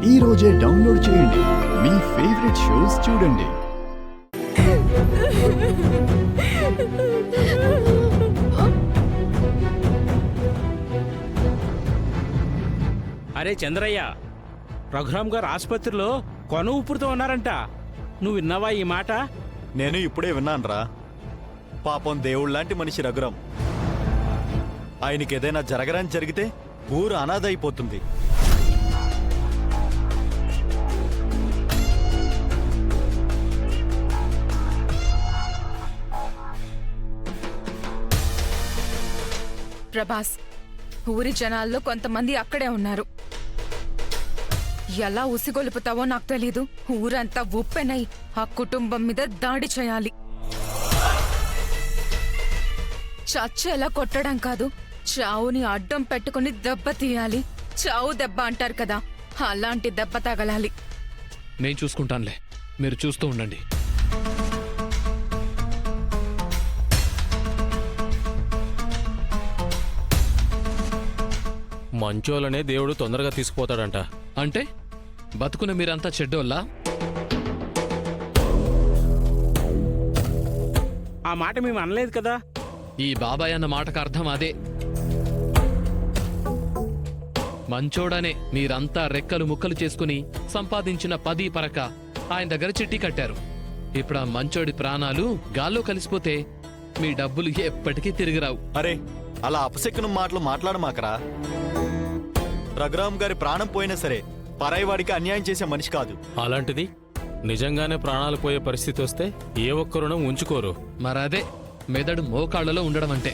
ఈ రోజే డౌన్లోడ్ చేయండి. మీ ఫేవరెట్ షోస్ చూడండి. అరే చంద్రయ్య, రఘురామ్ గారు ఆసుపత్రిలో కొన ఊపిరితో ఉన్నారంట. నువ్వు విన్నావా ఈ మాట? నేను ఇప్పుడే విన్నానురా. పాపం దేవుళ్ళలాంటి మనిషి రఘురామ్. ఆయనకి ఏదైనా జరగరాని జరిగితే ఊరు అనాథ అయిపోతుంది. ప్రభాస్, ఊరి జనాల్లో కొంతమంది అక్కడే ఉన్నారు. ఎలా ఉసిగొలుపుతావో నాకు తెలీదు. ఊరంతా ఉప్పెనై ఆ కుటుంబం మీద దాడి చేయాలి. చచ్చేలా కొట్టడం కాదు, చావుని అడ్డం పెట్టుకుని దెబ్బ తీయాలి. చావు దెబ్బ అంటారు కదా, అలాంటి దెబ్బ తగలాలి. నేను చూసుకుంటానులే, మీరు చూస్తూ ఉండండి. మంచోళ్ళనే దేవుడు తొందరగా తీసుకుపోతాడంట. అంటే బతుకున్న మీరంతా చెడ్డోళ్ళా? ఆ మాట మేము అనలేదు కదా. ఈ బాబాయ్ అన్న మాటకు అర్థం అదే. మంచోడనే మీరంతా రెక్కలు ముక్కలు చేసుకుని సంపాదించిన 10 పరక ఆయన దగ్గర చిట్టి కట్టారు. ఇప్పుడు ఆ మంచోడి ప్రాణాలు గాల్లో కలిసిపోతే మీ డబ్బులు ఎప్పటికీ తిరిగిరావు. అరే, అలా అపశకునం మాటలు మాట్లాడమాకరా. రఘురామ్ గారి ప్రాణం పోయినా సరే పరాయి వాడికి అన్యాయం చేసే మనిషి కాదు. అలాంటిది నిజంగానే ప్రాణాలు పోయే పరిస్థితి వస్తే ఏ ఒక్కరునూ ఉంచుకోరు. మరదే మెదడు మోకాళ్లలో ఉండడం అంటే.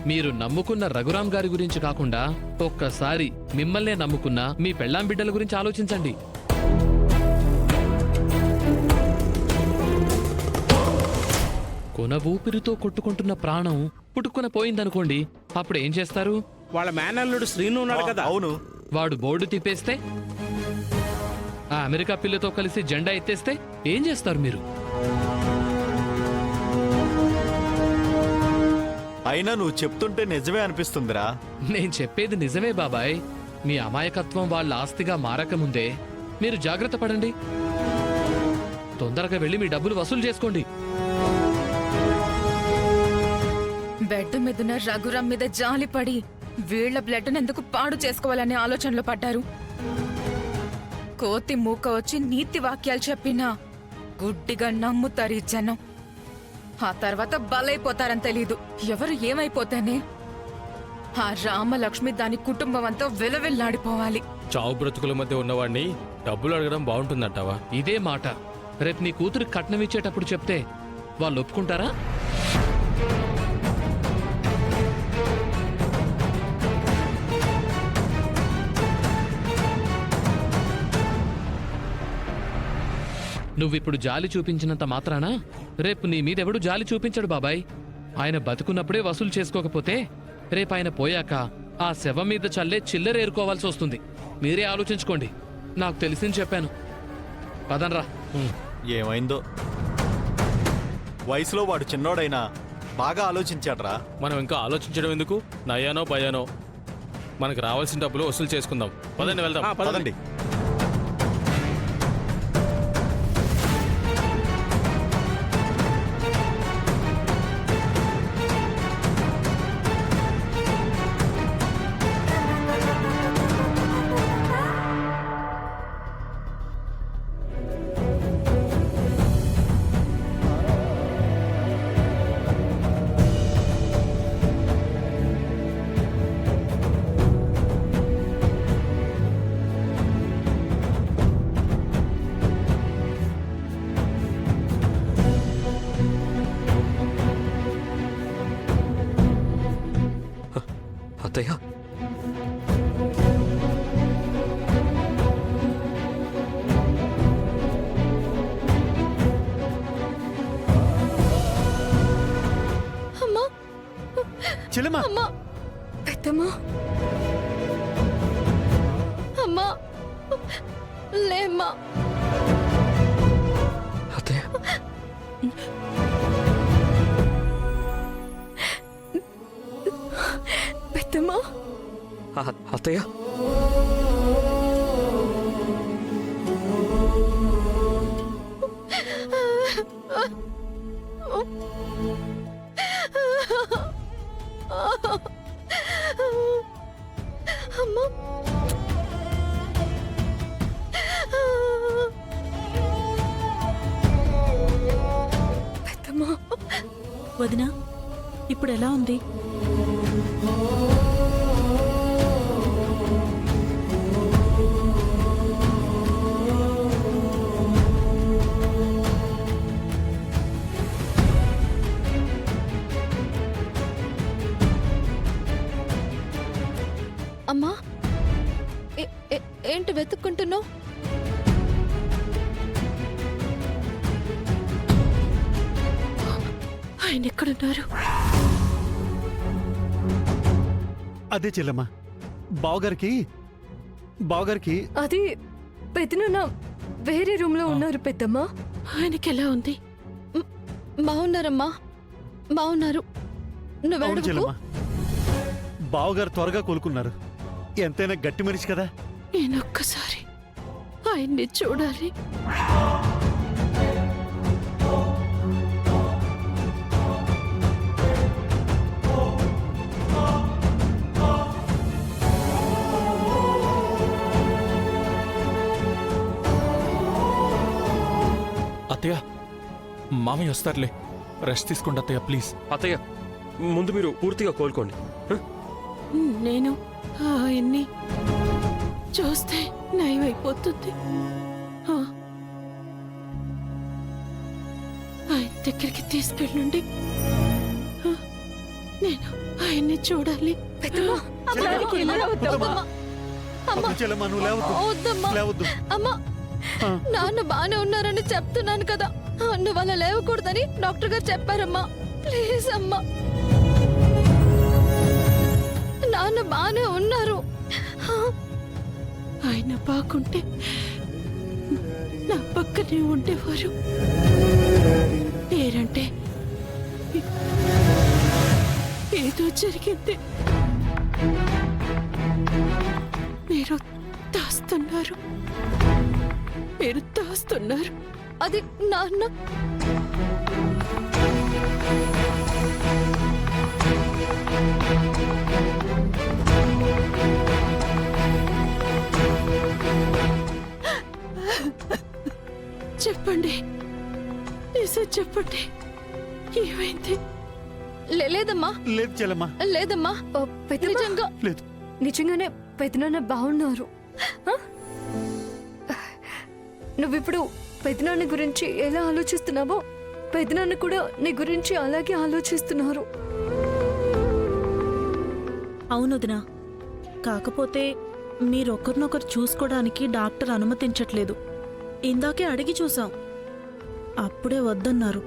మీరు నమ్ముకున్న రఘురామ్ గారి గురించి కాకుండా ఒక్కసారి మిమ్మల్నే నమ్ముకున్న మీ పెళ్ళాం బిడ్డల గురించి ఆలోచించండి. కొన ఊపిరితో కొట్టుకుంటున్న ప్రాణం పుట్టుకున పోయిందనుకోండి, అప్పుడు ఏం చేస్తారు? వాళ్ళ మేనల్లుడు శ్రీను ఉన్నాడు కదా. అవును. వాడు బోర్డు తిప్పేస్తే, ఆ అమెరికా పిల్లతో కలిసి జెండా ఎత్తేస్తే ఏం చేస్తారు మీరు? అయినా నువ్వు చెప్తుంటే నిజమే అనిపిస్తుందిరా. నేను చెప్పేది నిజమే బాబాయ్. మీ అమాయకత్వం వాళ్ళ ఆస్తిగా మారకముందే మీరు జాగ్రత్త పడండి. తొందరగా వెళ్ళి మీ డబ్బులు వసూలు చేసుకోండి. బెడ్ మీదున్న రఘురామ్ మీద జాలిపడి వీళ్ల బ్లడ్ను ఎందుకు పాడు చేసుకోవాలనే ఆలోచనలో పడ్డారు. కోతి మూక వచ్చి నీతి వాక్యాలు చెప్పినా గుడ్డిగా నమ్ముతారు ఈ జనం. ఆ తర్వాత బలైపోతారని తెలీదు. ఎవరు ఏమైపోతేనే ఆ రామలక్ష్మి దాని కుటుంబం అంతా విలవిల్లాడిపోవాలి. చావు బ్రతుకుల మధ్య ఉన్నవాడిని డబ్బులు అడగడం బాగుంటుందంటావా? ఇదే మాట రేపు నీ కూతురికి కట్నం ఇచ్చేటప్పుడు చెప్తే వాళ్ళు ఒప్పుకుంటారా? నువ్విప్పుడు జాలి చూపించినంత మాత్రానా రేపు నీ మీదెవడు జాలి చూపించడు బాబాయ్. ఆయన బతుకున్నప్పుడే వసూలు చేసుకోకపోతే రేపు ఆయన పోయాక ఆ శవం మీద చల్లే చిల్లర ఏరుకోవాల్సి వస్తుంది. మీరే ఆలోచించుకోండి. నాకు తెలిసింది చెప్పాను. పదనరా. ఏమైందో, వయసులో వాడు చిన్నోడైనా బాగా ఆలోచించాడ్రా. మనం ఇంకా ఆలోచించడం ఎందుకు? నయ్యానో భయానో మనకు రావాల్సిన డబ్బులు వసూలు చేసుకుందాం. పదండి, వెళ్దాం. పదండి. అత్తయ్య, చెల్లెమ్మా, పెద్దమ్మా, అమ్మా, లేమ్మా. అత్తయ్య, పెద్దమ్మా, అత్తయ్య, వదినా ఇప్పుడు ఎలా ఉంది? అమ్మా ఏంటి వెతుక్కుంటున్నావు? ఆయన ఎక్కడున్నారు? అదే చెల్లమ్మా, బావగారికి అది పెద్దనాన్న వేరే రూమ్ లో ఉన్నారు పెద్దమ్మా. ఆయనకి ఎలా ఉంది? బాగున్నారమ్మా, బాగున్నారు. అవును నువ్వు చెల్లమ్మా, బావగారు త్వరగా కోలుకున్నారు. ఎంతైనా గట్టి మనిషి కదా. నేనొక్కసారి ఆయన్ని చూడాలి. అత్తయ్య, మామయ్య వస్తారులే. రెస్ట్ తీసుకోండి అత్తయ్య, ప్లీజ్. అత్తయ్య, ముందు మీరు పూర్తిగా కోలుకోండి. నేను ఆయన్ని చూస్తే నయమైపోతుంది. ఆయన దగ్గరికి తీసుకెళ్ళండి. నేను ఆయన్ని చూడాలి. అప్పుడు చెల్లమ్మా, నువ్వు లేవద్దు. అమ్మా, నాన్న బానే ఉన్నారని చెప్తున్నాను కదా. నువ్వు అలా లేవకూడదని డాక్టర్ గారు చెప్పారమ్మా. ప్లీజ్ అమ్మా, నాన్న బానే ఉన్నారు. ఆయన బాగుంటే నా పక్కనే ఉండేవారు. పేరంటే ఏదో జరిగింది. మీరు దాస్తున్నారు. అది నాన్న. చెప్పండి, నిజం చెప్పండి, ఏమైంది? లేదమ్మా, లేదు చెల్లమ్మా, లేదమ్మా, నిజంగా లేదు. నిజంగానే పెదనాన్న బాగున్నారు. నువ్విప్పుడు పెదనాన్న గురించి ఎలా ఆలోచిస్తున్నావో పెదనాన్న కూడా నీ గురించి అలాగే ఆలోచిస్తున్నారు. అవునొదినా, కాకపోతే మీరొకరినొకరు చూసుకోవడానికి డాక్టర్ అనుమతించట్లేదు. ఇందాకే అడిగి చూసాం, అప్పుడే వద్దన్నారు.